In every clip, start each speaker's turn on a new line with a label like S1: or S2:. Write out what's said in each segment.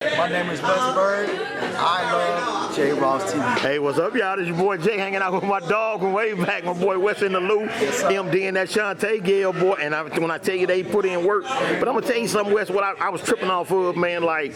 S1: My name is Byrd, and I love J. Ross TV.
S2: Hey, what's up, y'all? This your boy Jay hanging out with my dog from way back, my boy Wes in the Lou, MD and that Shantae Gale boy. And when I tell you they put in work, but I'm gonna tell you something, Wes, what I was tripping off of, man. Like,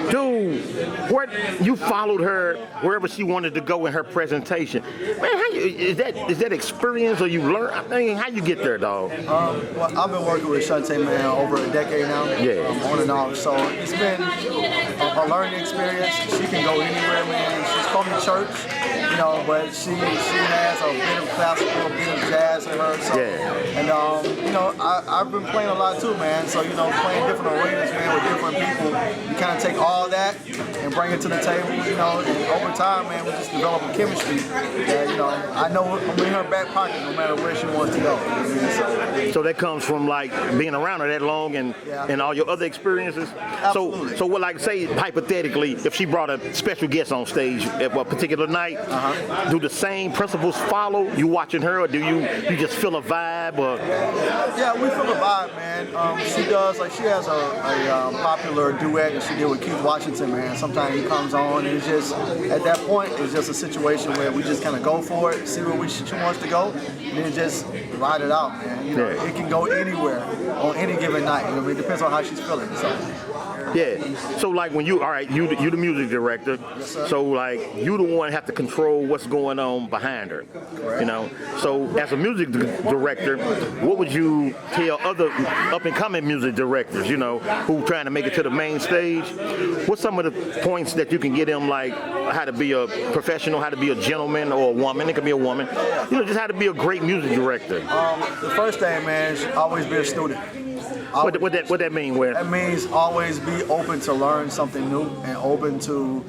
S2: dude, what you followed her wherever she wanted to go in her presentation, man. How you, is that experience or you learn? I mean, how you get there, dog?
S1: Well, I've been working with Shantae, man, over a decade now.
S2: Yeah.
S1: On and off. So it's been a learning experience. She can go anywhere, man. She's from the church, you know, but she has a bit of classical, a bit of jazz in her. So,
S2: Yeah.
S1: And you know, I've been playing a lot too, man. So you know, playing different arenas, man, with different people. You kind of take all that and bring it to the table, you know. And over time, man, we just develop a chemistry that, you know, I know I'm in her back pocket no matter where she wants to go.
S2: So that comes from like being around her that long and all your other experiences.
S1: Absolutely.
S2: So what, like, say hypothetically, if she brought a special guest on stage at a particular night, do the same principles follow? You watching her, or do you just feel a vibe? Or
S1: yeah, we feel a vibe, man. She does, like, she has a popular duet that she did with Keith Washington, man. Sometimes he comes on, and it's just, at that point, it's just a situation where we just kind of go for it, see where she wants to go, and then just ride it out, man. You know, it can go anywhere on any given night. I mean, it depends on how she's feeling. So.
S2: Yeah. So like when you the music director.
S1: Yes, sir.
S2: So like you the one have to control what's going on behind her.
S1: Correct.
S2: You know. So as a music director, what would you tell other up and coming music directors, you know, who trying to make it to the main stage? What's some of the points that you can get them, like how to be a professional, how to be a gentleman or a woman? It could be a woman. You know, just how to be a great music director.
S1: The first thing, man, is always be a student.
S2: What that mean, Wes?
S1: That means always be open to learn something new and open to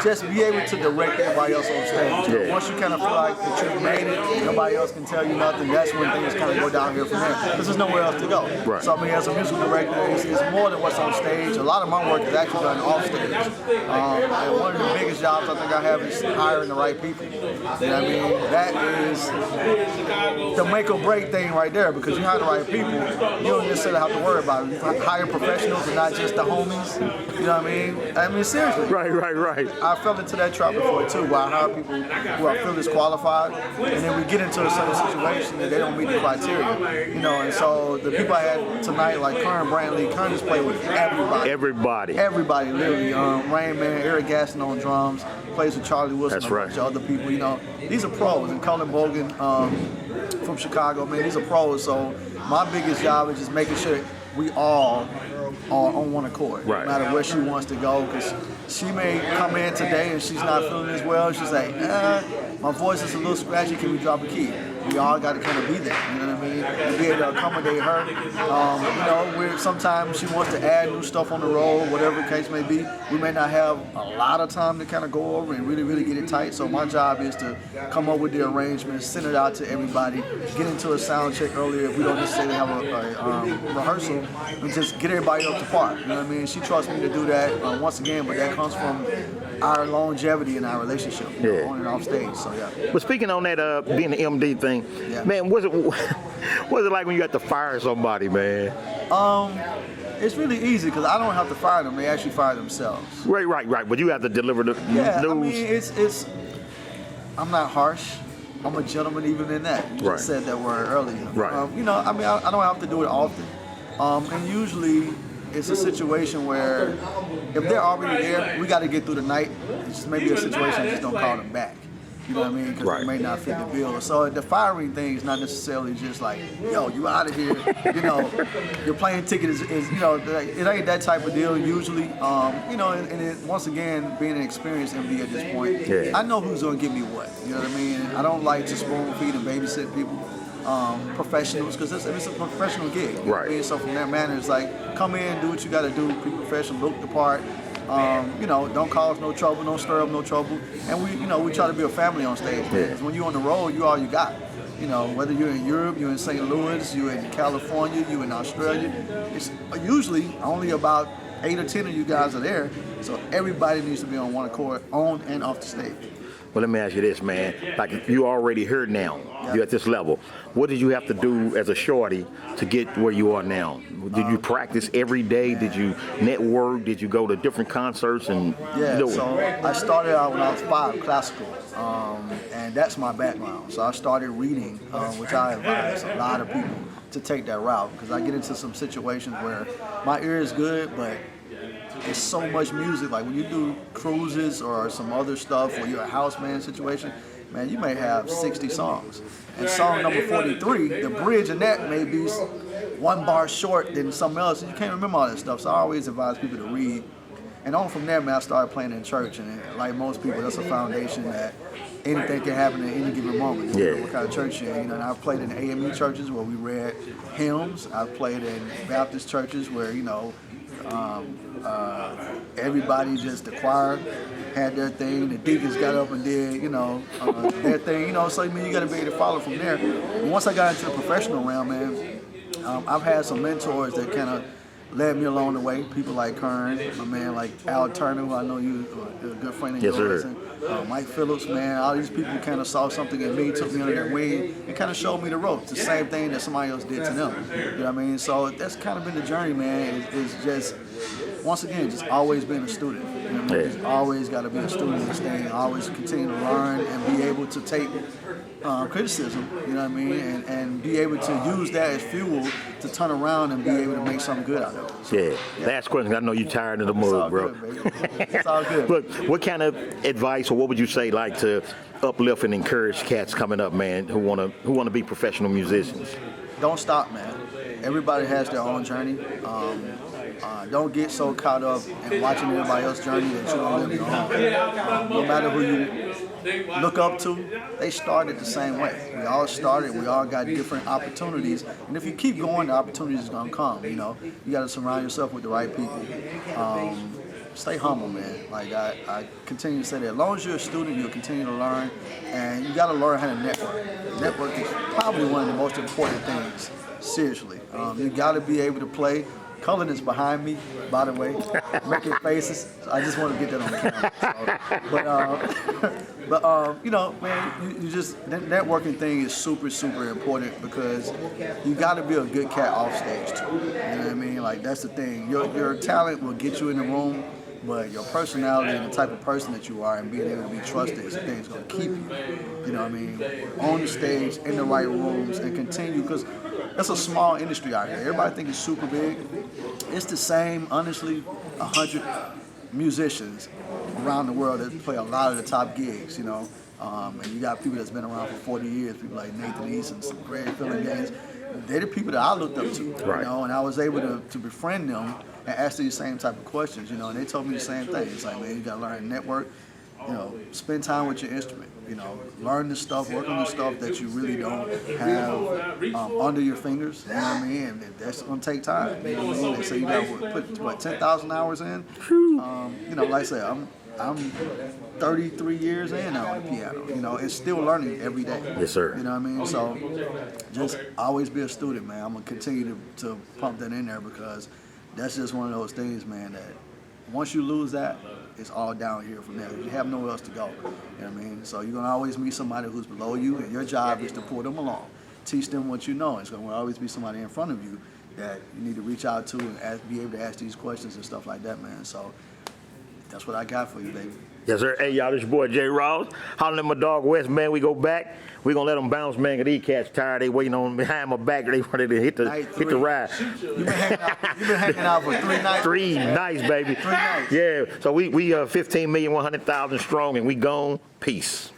S1: just be able to direct everybody else on stage.
S2: Yeah.
S1: Once you kind of feel like that you've made it, nobody else can tell you nothing, that's when things kind of go down here from there, because there's nowhere else to go.
S2: Right.
S1: So I mean, as a music director, it's more than what's on stage. A lot of my work is actually done off stage. And one of the biggest jobs I think I have is hiring the right people. You know what I mean? That is the make or break thing right there, because you hire the right people, you don't necessarily have to worry about it. You hire professionals and not just the homies. You know what I mean? I mean, seriously.
S2: Right.
S1: I fell into that trap before too, where I hire people who I feel disqualified, and then we get into a certain situation and they don't meet the criteria. You know, and so the people I had tonight, like Kern Brantley, Kern just played with everybody. Everybody, literally. Rain Man, Eric Gaston on drums, plays with Charlie Wilson,
S2: That's
S1: and a bunch of other people. You know, these are pros. And Cullen Bogan from Chicago, man, these are pros. So my biggest job is just making sure we all are on one accord, no matter where she wants to go, because she may come in today and she's not feeling as well. She's like, my voice is a little scratchy, can we drop a key? We all got to kind of be there, you know what I mean, and be able to accommodate her. You know, sometimes she wants to add new stuff on the road, whatever the case may be. We may not have a lot of time to kind of go over and really get it tight, so my job is to come up with the arrangements, send it out to everybody, get into a sound check earlier if we don't necessarily have a rehearsal, and just get everybody up to par, you know what I mean? She trusts me to do that, once again, but that comes from our longevity in our relationship, you know, on and off stage, so yeah.
S2: But speaking on that being the MD thing, man, what's it like when you have to fire somebody, man?
S1: It's really easy because I don't have to fire them; they actually fire themselves.
S2: Right. But you have to deliver the news.
S1: I mean, it's. I'm not harsh. I'm a gentleman even in that. You just said that word earlier.
S2: Right.
S1: You know, I mean, I don't have to do it often, and usually it's a situation where if they're already there, we got to get through the night. It's just maybe a situation I just don't call them back. You know what I mean? Because they may not fit the bill. So the firing thing is not necessarily just like, yo, you out of here. You know, your plane ticket is you know, it ain't that type of deal usually. You know, and once again, being an experienced MD at this point, I know who's going to give me what. You know what I mean? I don't like to spoon feed and babysit people. Professionals, because it's a professional gig. You know what I mean? So from that manner, it's like, come in, do what you got to do, be professional, look the part. You know, don't cause no trouble, don't stir up no trouble. And we try to be a family on stage. Because when you're on the road, you all you got. You know, whether you're in Europe, you're in St. Louis, you're in California, you're in Australia, it's usually only about 8 or 10 of you guys are there. So everybody needs to be on one accord, on and off the stage.
S2: Well, let me ask you this, man. Like, you already here now. You're at this level. What did you have to do as a shorty to get where you are now? Did you practice every day? Did you network? Did you go to different concerts and do it?
S1: So I started out when I was 5, classical, and that's my background. So I started reading, which I advise a lot of people to take that route, because I get into some situations where my ear is good, but it's so much music. Like when you do cruises or some other stuff, or you're a house band situation, man, you may have 60 songs. And song number 43, the bridge in that may be 1 bar short than something else. You can't remember all that stuff. So I always advise people to read. And on from there, man, I started playing in church. And like most people, that's a foundation that anything can happen at any given moment. You know, what kind of church you're in. You know, and I've played in AME churches where we read hymns. I've played in Baptist churches where, you know, everybody, just the choir had their thing, the deacons got up and did, you know, their thing, you know, so I mean, you got to be able to follow from there. And once I got into the professional realm, man, I've had some mentors that kind of led me along the way. People like Kern, my man, like Al Turner, who I know you a good friend of yours. And, Mike Phillips, man, all these people kind of saw something in me, took me under their wing, and kind of showed me the ropes. The same thing that somebody else did to them. You know what I mean? So that's kind of been the journey, man. It's just, once again, just always being a student. You know what I mean? Just always got to be a student of this thing. Always continue to learn and be able to take criticism, you know what I mean, and be able to use that as fuel to turn around and be able to make something good out of it. So,
S2: Last question. I know you're tired of the mud, bro.
S1: Good, baby. It's all good.
S2: Look, what kind of advice or what would you say, like, to uplift and encourage cats coming up, man, who wanna be professional musicians?
S1: Don't stop, man. Everybody has their own journey. Don't get so caught up in watching everybody else's journey that you don't live your own. No matter who you look up to, they started the same way. We all started, we all got different opportunities, and if you keep going, the opportunities are gonna come, you know. You gotta surround yourself with the right people. Stay humble, man. Like I continue to say that. As long as you're a student, you'll continue to learn, and you gotta learn how to network. Network is probably one of the most important things, seriously. You gotta be able to play. Cullen is behind me, by the way, making faces. So I just want to get that on camera. So, but you know, man, you just, that networking thing is super, super important, because you got to be a good cat off stage too. You know what I mean? Like, that's the thing. Your talent will get you in the room, but your personality and the type of person that you are and being able to be trusted is the thing that's going to keep you, you know what I mean, on the stage, in the right rooms, and continue, because that's a small industry out here. Everybody thinks it's super big. It's the same, honestly, 100 musicians around the world that play a lot of the top gigs, you know. And you got people that's been around for 40 years, people like Nathan East and some great Philly Gaines. They're the people that I looked up to, you know, and I was able to befriend them and ask them the same type of questions, you know, and they told me the same thing. It's like, man, you got to learn to network, you know, spend time with your instrument, you know, learn the stuff, work on the stuff that you really don't have under your fingers, you know what I mean, and that's going to take time, you know what I mean? They say you got to put 10,000 hours in, you know, like I said, I'm 33 years in now on the piano, you know, it's still learning every day.
S2: Yes, sir.
S1: You know what I mean? So just always be a student, man. I'm going to continue to pump that in there, because that's just one of those things, man, that once you lose that, it's all down here from there. You have nowhere else to go. You know what I mean? So you're going to always meet somebody who's below you, and your job is to pull them along. Teach them what you know. It's going to always be somebody in front of you that you need to reach out to and be able to ask these questions and stuff like that, man. So that's what I got for you, baby.
S2: Yes, sir. Hey, y'all, this your boy, J. Ross. Hollering at my dog, West, man. We go back. We going to let them bounce, man, because these cats tired. They waiting on behind my back. They ready to hit the ride.
S1: You've been hanging out for 3 nights?
S2: 3 nights, baby.
S1: 3 nights.
S2: Yeah. So we 15,100,000 strong, and we gone. Peace.